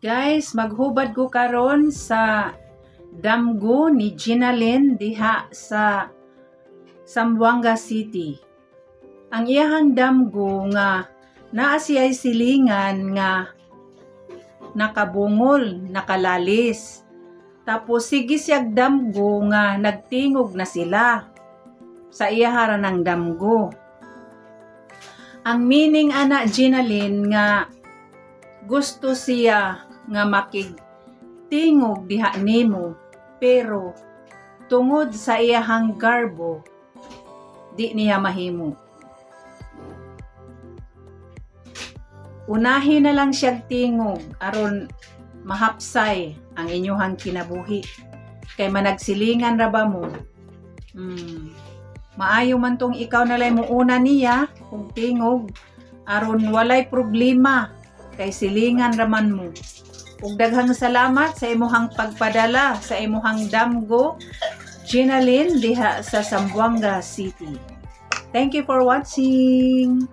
Guys, maghubad ko karon sa damgo ni Ginalyn diha sa Zamboanga City. Ang iyahang damgo nga naa siya'y silingan nga nakabungol, nakalalis. Tapos sige siyag damgo nga nagtingog na sila sa iyahara ng damgo. Ang meaning ana Ginalyn nga gusto siya nga makigtingog diha nimo, pero tungod sa iyahang garbo di niya mahimo. Unahin na lang siyag tingog aron mahapsay ang inyuhang kinabuhi. Kay managsilingan ra ba mo? Maayo man tong ikaw nalay mo una niya kung tingog aron walay problema kay silingan raman mo. Ug daghang salamat sa imuhang pagpadala sa imuhang damgo Ginalyn diha sa Zamboanga City. Thank you for watching.